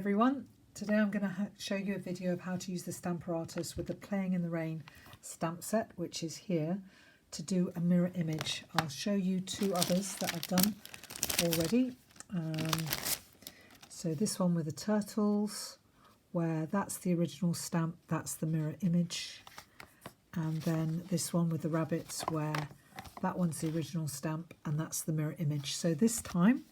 Everyone, today I'm going to show you a video of how to use the Stamparatus with the Playing in the Rain stamp set, which is here, to do a mirror image. I'll show you two others that I've done already. So this one with the turtles, where that's the original stamp, that's the mirror image. And then this one with the rabbits, where that one's the original stamp and that's the mirror image. So this time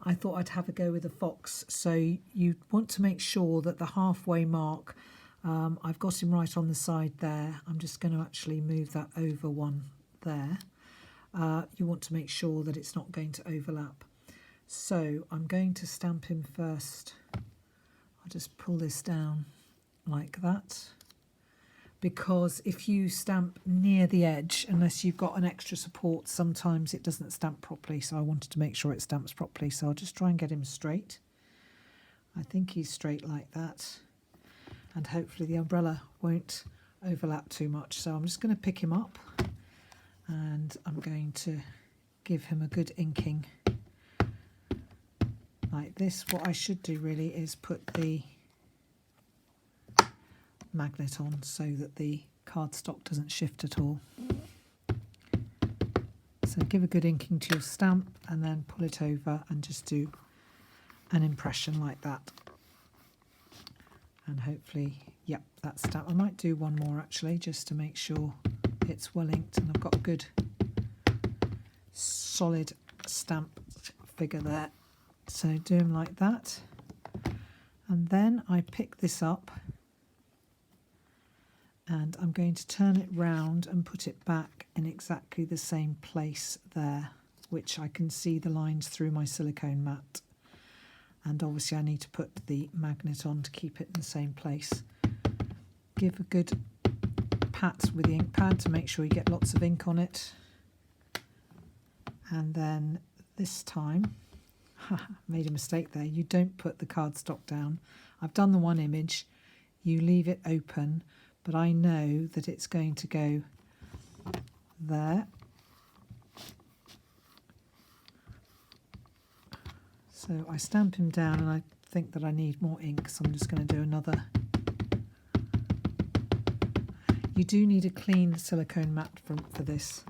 I thought I'd have a go with a fox. So you want to make sure that the halfway mark, I've got him right on the side there. I'm just going to actually move that over one there. You want to make sure that it's not going to overlap. So I'm going to stamp him first. I'll just pull this down like that. Because if you stamp near the edge, unless you've got an extra support, sometimes it doesn't stamp properly. So I wanted to make sure it stamps properly. So I'll just try and get him straight. I think he's straight like that. And hopefully the umbrella won't overlap too much. So I'm just going to pick him up and I'm going to give him a good inking like this. What I should do really is put the magnet on so that the cardstock doesn't shift at all. So give a good inking to your stamp and then pull it over and just do an impression like that. And hopefully, yep, that stamp. I might do one more actually just to make sure it's well inked and I've got a good solid stamp figure there. So do them like that. And then I pick this up and I'm going to turn it round and put it back in exactly the same place there, which I can see the lines through my silicone mat. And obviously I need to put the magnet on to keep it in the same place. Give a good pat with the ink pad to make sure you get lots of ink on it. And then this time, made a mistake there, you don't put the cardstock down. I've done the one image, you leave it open, but I know that it's going to go there. So I stamp him down and I think that I need more ink, so I'm just going to do another. You do need a clean silicone mat for this.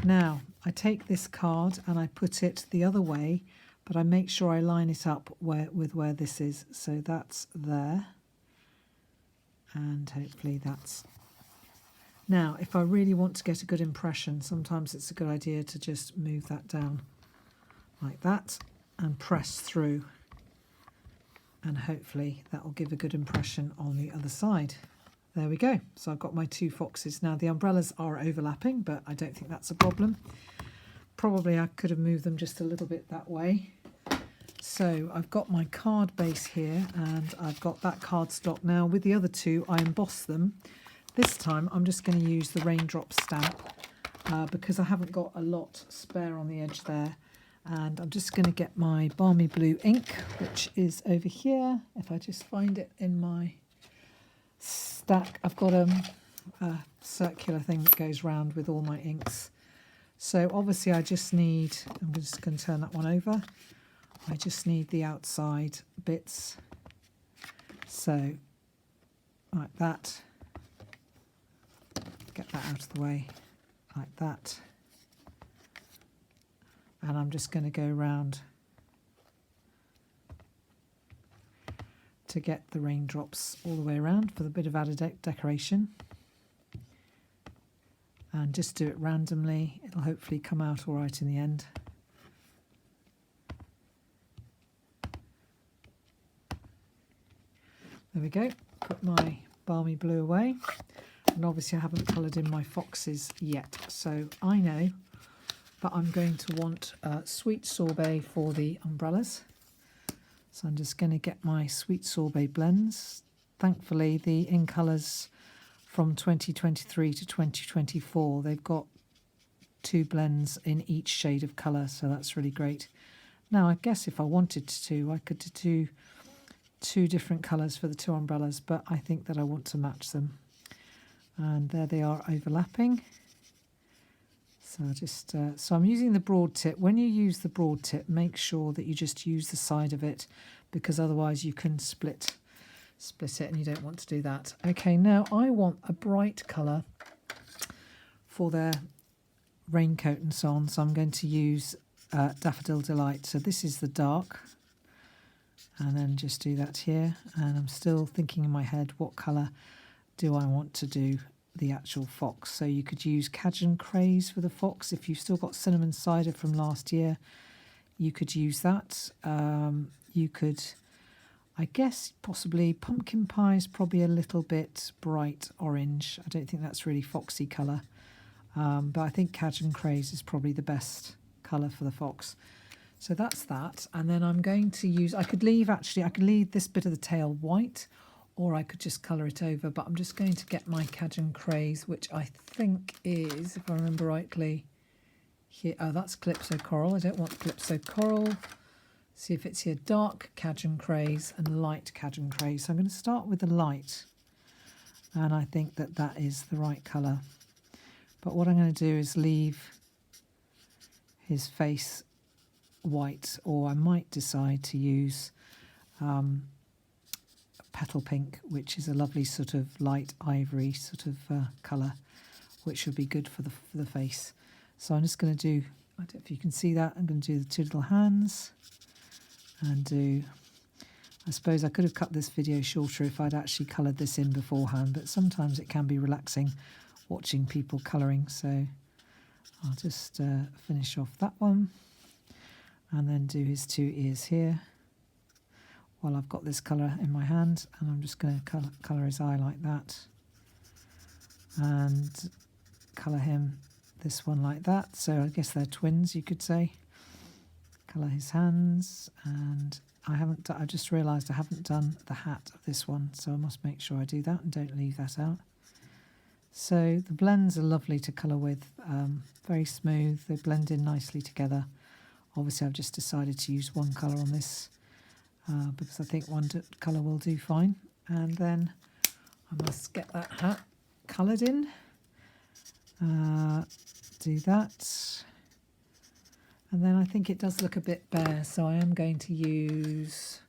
Now I take this card and I put it the other way, but I make sure I line it up with where this is. So that's there. And hopefully that's... Now, if I really want to get a good impression, sometimes it's a good idea to just move that down like that and press through. And hopefully that will give a good impression on the other side. There we go. So I've got my two foxes. Now the umbrellas are overlapping, but I don't think that's a problem. Probably I could have moved them just a little bit that way. So I've got my card base here and I've got that cardstock. Now with the other two I emboss them. This time I'm just going to use the raindrop stamp because I haven't got a lot spare on the edge there. And I'm just going to get my balmy blue ink, which is over here. If I just find it in my stack, I've got a circular thing that goes round with all my inks. So obviously I just need, I'm just going to turn that one over. I just need the outside bits. So like that. Get that out of the way like that. And I'm just going to go around to get the raindrops all the way around for the bit of added decoration. And just do it randomly. It'll hopefully come out all right in the end. There we go. Put my balmy blue away. And obviously I haven't coloured in my foxes yet. So I know, but I'm going to want sweet sorbet for the umbrellas. So I'm just going to get my sweet sorbet blends. Thankfully the in colours from 2023 to 2024, they've got two blends in each shade of colour, so that's really great. Now I guess if I wanted to, I could do two different colours for the two umbrellas, but I think that I want to match them. And there they are overlapping. So just so I'm using the broad tip. When you use the broad tip, make sure that you just use the side of it, because otherwise you can split it, and you don't want to do that. Okay, now I want a bright colour for their raincoat and so on, so I'm going to use Daffodil Delight. So this is the dark, and then just do that here, and I'm still thinking in my head, what colour do I want to do the actual fox? So you could use Cajun Craze for the fox. If you've still got cinnamon cider from last year, you could use that. You could, I guess, possibly pumpkin pie is probably a little bit bright orange. I don't think that's really foxy colour, but I think Cajun Craze is probably the best colour for the fox. So that's that, and then I'm going to use, I could leave this bit of the tail white, or I could just colour it over, but I'm just going to get my Cajun Craze, which I think is, if I remember rightly, here. Oh, that's Calypso Coral. I don't want Calypso Coral. See if it's here. Dark Cajun Craze and light Cajun Craze. So I'm going to start with the light, and I think that that is the right colour. But what I'm going to do is leave his face white, or I might decide to use Petal Pink, which is a lovely sort of light ivory sort of colour, which would be good for the face. So I'm just going to do, I don't know if you can see that, I'm going to do the two little hands and do, I suppose I could have cut this video shorter if I'd actually coloured this in beforehand, but sometimes it can be relaxing watching people colouring. So I'll just finish off that one and then do his two ears here while I've got this colour in my hand, and I'm just going to colour his eye like that and colour him this one like that. So I guess they're twins, you could say. Colour his hands, and I've just realised I haven't done the hat of this one, so I must make sure I do that and don't leave that out. So the blends are lovely to colour with, very smooth, they blend in nicely together. Obviously I've just decided to use one colour on this because I think one colour will do fine. And then I must get that hat coloured in. Do that. And then I think it does look a bit bare, so I am going to use,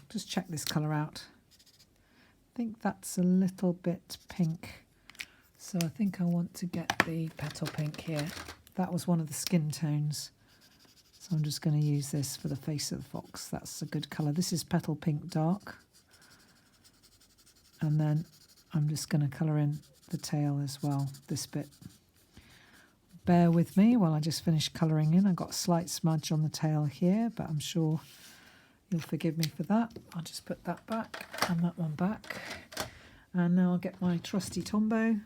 just check this colour out. I think that's a little bit pink. So I think I want to get the Petal Pink here. That was one of the skin tones. So I'm just going to use this for the face of the fox. That's a good colour. This is Petal Pink Dark. And then I'm just going to colour in the tail as well, this bit. Bear with me while I just finish colouring in. I've got a slight smudge on the tail here, but I'm sure you'll forgive me for that. I'll just put that back and that one back. And now I'll get my trusty Tombow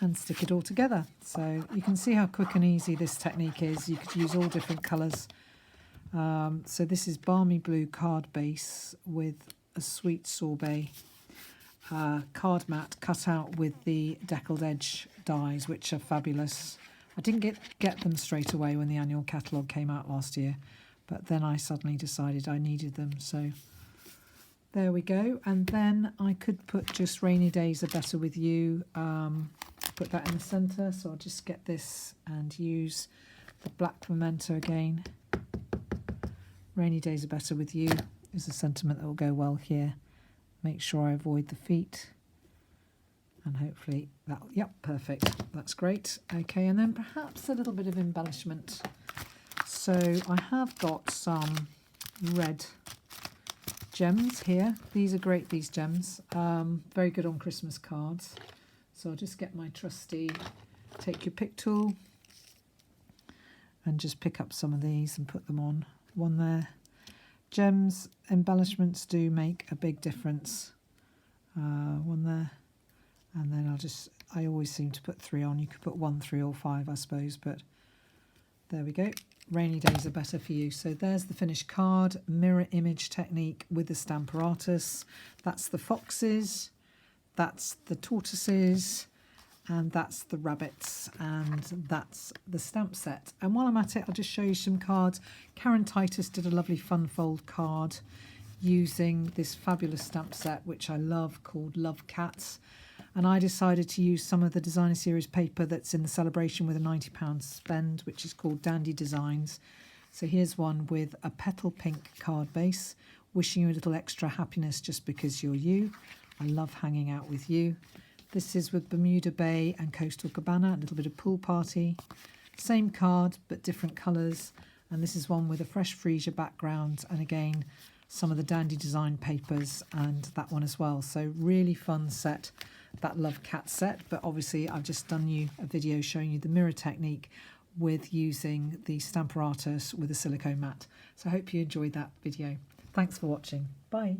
and stick it all together. So you can see how quick and easy this technique is. You could use all different colours. So this is Balmy Blue card base with a sweet sorbet card mat cut out with the deckled edge dies, which are fabulous. I didn't get them straight away when the annual catalogue came out last year, but then I suddenly decided I needed them. So there we go. And then I could put just Rainy Days Are Better With You, put that in the centre. So I'll just get this and use the black memento again. Rainy Days Are Better With You is a sentiment that will go well here. Make sure I avoid the feet, and hopefully that, yep, perfect. That's great. Okay, and then perhaps a little bit of embellishment. So I have got some red gems here. These are great, these gems. Very good on Christmas cards. So I'll just get my trusty take your pick tool and just pick up some of these and put them on. One there. Gems, embellishments do make a big difference. One there. And then I always seem to put 3 on. You could put 1, 3 or 5, I suppose, but there we go. Rainy Days Are Better For You. So there's the finished card, mirror image technique with the Stamparatus. That's the foxes, that's the tortoises, and that's the rabbits, and that's the stamp set. And while I'm at it, I'll just show you some cards. Karen Titus did a lovely fun fold card using this fabulous stamp set, which I love, called Love Cats. And I decided to use some of the designer series paper that's in the celebration with a £90 spend, which is called Dandy Designs. So here's one with a petal pink card base, wishing you a little extra happiness just because you're you. I love hanging out with you. This is with Bermuda Bay and Coastal Cabana, a little bit of pool party. Same card, but different colours. And this is one with a fresh freesia background, and again, some of the Dandy Design papers and that one as well. So really fun set, that Love Cat set. But obviously I've just done you a video showing you the mirror technique with using the Stamparatus with a silicone mat. So I hope you enjoyed that video. Thanks for watching. Bye.